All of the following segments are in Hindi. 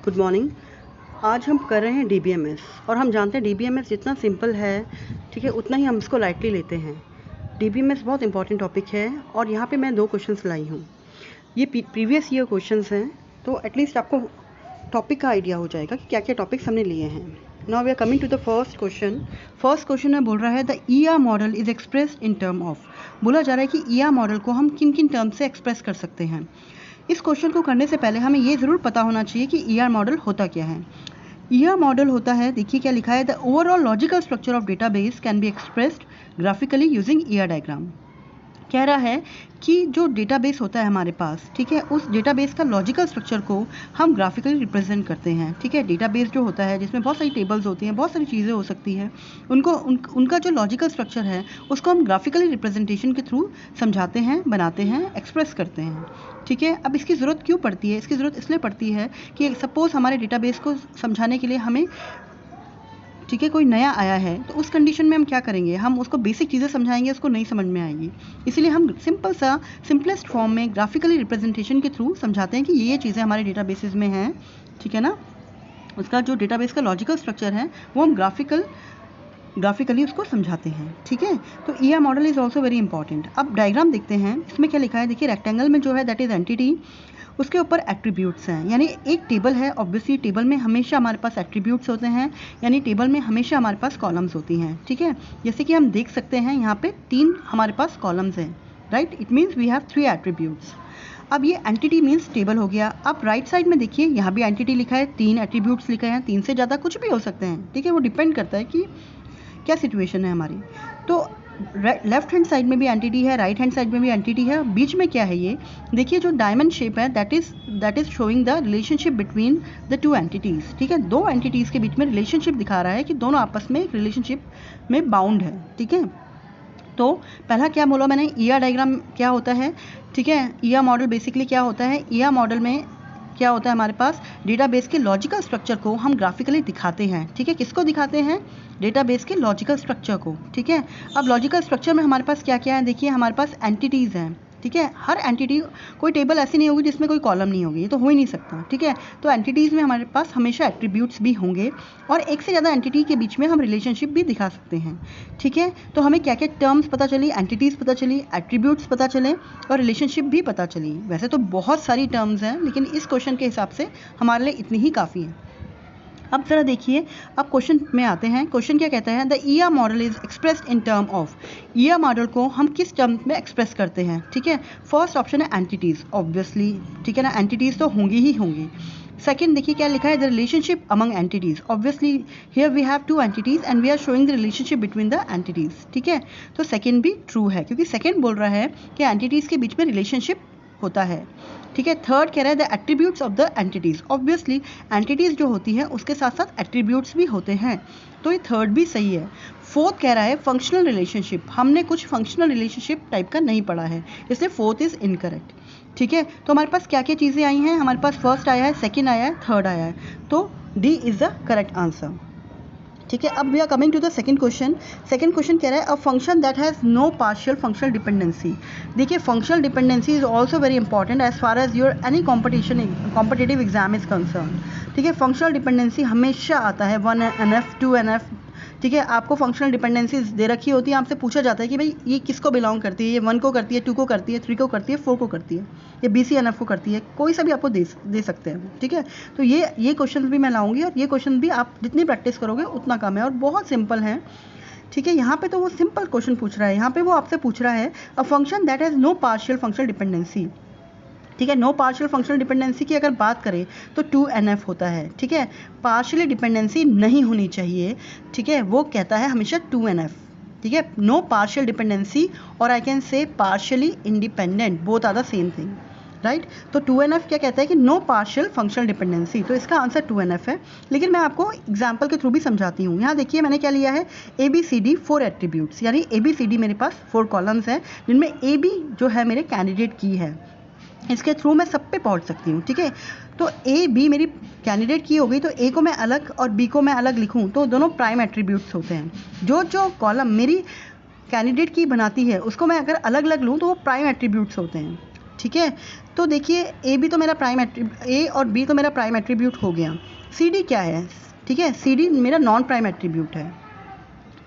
Good morning. आज हम कर रहे हैं डीबीएमएस और हम जानते हैं डीबीएमएस जितना सिंपल है, ठीक है, उतना ही हम इसको लाइटली लेते हैं। डीबीएमएस बहुत इंपॉर्टेंट टॉपिक है और यहाँ पे मैं 2 क्वेश्चंस लाई हूँ। ये प्रीवियस ईयर क्वेश्चंस हैं, तो एटलीस्ट आपको टॉपिक का आइडिया हो जाएगा कि क्या क्या टॉपिक्स हमने लिए हैं। Now we are coming to the first question. First question में बोल रहा है the ER model is expressed in term of. बोला जा रहा है कि ईआर मॉडल को हम किन किन टर्म से एक्सप्रेस कर सकते हैं। इस क्वेश्चन को करने से पहले हमें ये ज़रूर पता होना चाहिए कि ईआर मॉडल होता क्या है। ईआर मॉडल होता है, देखिए क्या लिखा है, the overall logical structure of database can be expressed graphically using ER diagram. कह रहा है कि जो डेटाबेस होता है हमारे पास, ठीक है, उस डेटाबेस का लॉजिकल स्ट्रक्चर को हम ग्राफिकली रिप्रेजेंट करते हैं। ठीक है, डेटाबेस जो होता है जिसमें बहुत सारी टेबल्स होती हैं, बहुत सारी चीज़ें हो सकती हैं, उनका जो लॉजिकल स्ट्रक्चर है उसको हम ग्राफिकली रिप्रेजेंटेशन के थ्रू समझाते हैं, बनाते हैं, एक्सप्रेस करते हैं। ठीक है, अब इसकी ज़रूरत क्यों पड़ती है? इसकी ज़रूरत इसलिए पड़ती है कि सपोज़ हमारे डेटाबेस को समझाने के लिए हमें, ठीक है, कोई नया आया है तो उस कंडीशन में हम क्या करेंगे, हम उसको बेसिक चीज़ें समझाएंगे, उसको नहीं समझ में आएगी। इसीलिए हम सिंपलेस्ट फॉर्म में ग्राफिकली रिप्रेजेंटेशन के थ्रू समझाते हैं कि ये चीज़ें हमारे डेटाबेसेस में हैं। ठीक है ना, उसका जो डेटाबेस का लॉजिकल स्ट्रक्चर है वो हम ग्राफिकली उसको समझाते हैं। ठीक है, तो ER model is also very important. अब डायग्राम देखते हैं, इसमें क्या लिखा है, देखिए रेक्टेंगल में जो है दैट इज़ एंटिटी, उसके ऊपर एट्रीब्यूट्स हैं, यानी एक टेबल है, ऑब्वियसली टेबल में हमेशा हमारे पास एट्रीब्यूट्स होते हैं, यानी टेबल में हमेशा हमारे पास कॉलम्स होती हैं। ठीक है, जैसे कि हम देख सकते हैं यहाँ पे 3 हमारे पास कॉलम्स हैं, right, it means we have 3 attributes. अब ये एंटिटी मीन्स टेबल हो गया। अब राइट साइड में देखिए, यहाँ भी एंटिटी लिखा है, 3 एट्रीब्यूट्स लिखे हैं, 3 से ज़्यादा कुछ भी हो सकते हैं। ठीक है, वो डिपेंड करता है कि क्या सिचुएशन है हमारी। तो लेफ्ट हैंड साइड में भी एंटिटी है, राइट हैंड साइड में भी एंटिटी है, बीच में क्या है, ये देखिए जो डायमंड शेप है that is showing the relationship between the 2 entities. ठीक है, 2 एंटिटीज़ के बीच में रिलेशनशिप दिखा रहा है कि दोनों आपस में एक रिलेशनशिप में बाउंड है। ठीक है, तो पहला क्या बोला मैंने, ईआर डायग्राम क्या होता है। ठीक है, ईआर मॉडल बेसिकली क्या होता है, ईआर मॉडल में क्या होता है, हमारे पास डेटाबेस के लॉजिकल स्ट्रक्चर को हम ग्राफिकली दिखाते हैं। ठीक है, किसको दिखाते हैं, डेटाबेस के लॉजिकल स्ट्रक्चर को। ठीक है, अब लॉजिकल स्ट्रक्चर में हमारे पास क्या क्या है, देखिए हमारे पास एंटिटीज़ हैं। ठीक है, हर एंटिटी, कोई टेबल ऐसी नहीं होगी जिसमें कोई कॉलम नहीं होगी, ये तो हो ही नहीं सकता। ठीक है, तो एंटिटीज़ में हमारे पास हमेशा एट्रीब्यूट्स भी होंगे और एक से ज़्यादा एंटिटी के बीच में हम रिलेशनशिप भी दिखा सकते हैं। ठीक है, तो हमें क्या क्या टर्म्स पता चली, एंटिटीज़ पता चली, एट्रीब्यूट्स पता चले और रिलेशनशिप भी पता चली। वैसे तो बहुत सारी टर्म्स हैं, लेकिन इस क्वेश्चन के हिसाब से हमारे लिए इतनी ही काफ़ी है। अब ज़रा देखिए, अब क्वेश्चन में आते हैं। क्वेश्चन क्या कहता है, the ER model is expressed in term of. ER model को हम किस टर्म में एक्सप्रेस करते हैं? ठीक है, फर्स्ट ऑप्शन है एंटिटीज़, ऑब्वियसली। ठीक है ना, एंटिटीज़ तो होंगी ही होंगी। सेकेंड देखिए क्या लिखा है, the relationship among entities, obviously here we have 2 entities and we are showing the relationship between the entities. ठीक है, तो सेकेंड भी ट्रू है क्योंकि सेकेंड बोल रहा है कि एंटिटीज़ के बीच में रिलेशनशिप होता है। ठीक है, थर्ड कह रहा है the attributes of the entities, obviously entities जो होती है उसके साथ साथ एट्रीब्यूट्स भी होते हैं, तो ये थर्ड भी सही है। फोर्थ कह रहा है फंक्शनल रिलेशनशिप, हमने कुछ फंक्शनल रिलेशनशिप टाइप का नहीं पढ़ा है, इसलिए फोर्थ इज़ इनकरेक्ट। ठीक है, तो हमारे पास क्या क्या चीज़ें आई हैं, हमारे पास फर्स्ट आया है, सेकेंड आया है, थर्ड आया है, तो D is the correct answer. ठीक है, अब we are coming to the second question. Second question कह रहा है a function that has no partial functional dependency. देखिए functional dependency is also very important as far as your any competitive exam is concern. ठीक है, फंक्शनल डिपेंडेंसी हमेशा आता है 1 NF 2 NF। ठीक है, आपको फंक्शनल डिपेंडेंसीज दे रखी होती है, आपसे पूछा जाता है कि भाई ये किसको बिलोंग करती है, ये 1 को करती है, 2 को करती है, 3 को करती है, 4 को करती है, ये BCNF को करती है, कोई सा भी आपको दे सकते हैं। ठीक है, तो ये क्वेश्चन भी मैं लाऊंगी और ये क्वेश्चन भी आप जितनी प्रैक्टिस करोगे उतना कम है और बहुत सिंपल है। ठीक है, यहाँ पे तो वो सिंपल क्वेश्चन पूछ रहा है, यहाँ पे वो आपसे पूछ रहा है a function that has no partial functional dependency. ठीक है, नो पार्शियल फंक्शनल डिपेंडेंसी की अगर बात करें तो 2 NF होता है। ठीक है, पार्शियली डिपेंडेंसी नहीं होनी चाहिए। ठीक है, वो कहता है हमेशा 2 NF। ठीक है, नो पार्शियल डिपेंडेंसी और I can say partially independent, both are the same thing, right. तो 2 NF क्या कहता है कि नो पार्शियल फंक्शनल डिपेंडेंसी, तो इसका आंसर 2 NF है। लेकिन मैं आपको एग्जाम्पल के थ्रू भी समझाती हूँ। यहाँ देखिए मैंने क्या लिया है, ABCD 4 एट्रीब्यूट्स, यानी ABCD मेरे पास 4 कॉलम्स हैं जिनमें AB जो है मेरे कैंडिडेट की है, इसके थ्रू मैं सब पे पहुंच सकती हूँ। ठीक है, तो A B मेरी कैंडिडेट की हो गई, तो A को मैं अलग और B को मैं अलग लिखूँ तो दोनों प्राइम एट्रीब्यूट्स होते हैं। जो कॉलम मेरी कैंडिडेट की बनाती है उसको मैं अगर अलग अलग लूँ तो वो प्राइम एट्रीब्यूट्स होते हैं। ठीक है। तो देखिए ए बी तो मेरा प्राइम ए और बी तो मेरा प्राइम एट्रीब्यूट हो गया। सी डी क्या है? ठीक है, सी डी मेरा नॉन प्राइम एट्रीब्यूट है।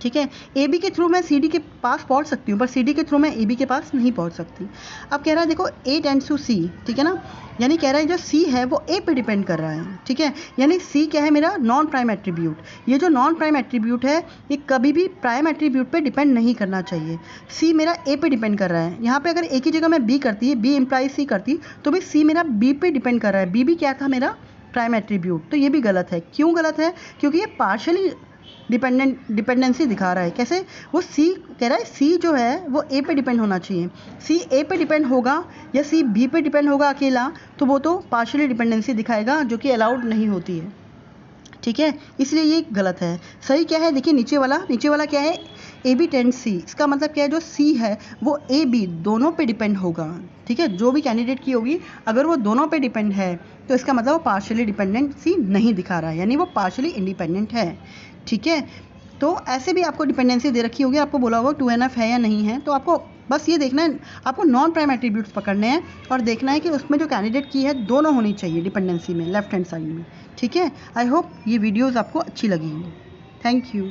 ठीक है, ए बी के थ्रू मैं सी डी के पास पहुंच सकती हूँ, पर सी डी के थ्रू मैं ए बी के पास नहीं पहुंच सकती। अब कह रहा है देखो ए टेंड्स टू सी, ठीक है ना, यानी कह रहा है जो सी है वो ए पे डिपेंड कर रहा है। ठीक है, यानी सी क्या है? मेरा नॉन प्राइम एट्रीब्यूट। ये जो नॉन प्राइम एट्रीब्यूट है ये कभी भी प्राइम एट्रीब्यूट पे डिपेंड नहीं करना चाहिए। सी मेरा ए पे डिपेंड कर रहा है। यहाँ पे अगर ए की जगह मैं बी करती, बी इम्प्लाइज सी करती, तो भी सी मेरा बी पे डिपेंड कर रहा है। बी भी क्या था? मेरा प्राइम एट्रीब्यूट। तो ये भी गलत है। क्यों गलत है? क्योंकि ये पार्शली डिपेंडेंसी दिखा रहा है। कैसे? वो सी कह रहा है सी जो है वो ए पे डिपेंड होना चाहिए। सी ए पे डिपेंड होगा या सी बी पे डिपेंड होगा अकेला, तो वो तो पार्शियली डिपेंडेंसी दिखाएगा, जो कि अलाउड नहीं होती है। ठीक है, इसलिए ये गलत है। सही क्या है? देखिए नीचे वाला क्या है? ए बी टेंड सी। इसका मतलब क्या है? जो सी है वो ए बी दोनों पे डिपेंड होगा। ठीक है, जो भी कैंडिडेट की होगी अगर वो दोनों पे डिपेंड है तो इसका मतलब वो पार्शियली डिपेंडेंसी नहीं दिखा रहा है, यानी वो पार्शियली इंडिपेंडेंट है। ठीक है, तो ऐसे भी आपको डिपेंडेंसी दे रखी होगी, आपको बोला होगा 2NF है या नहीं है, तो आपको बस ये देखना है, आपको नॉन प्राइम एट्रीब्यूट्स पकड़ने हैं और देखना है कि उसमें जो कैंडिडेट की है दोनों होनी चाहिए डिपेंडेंसी में, लेफ्ट हैंड साइड में। ठीक है, आई होप ये वीडियोज़ आपको अच्छी लगी। Thank you.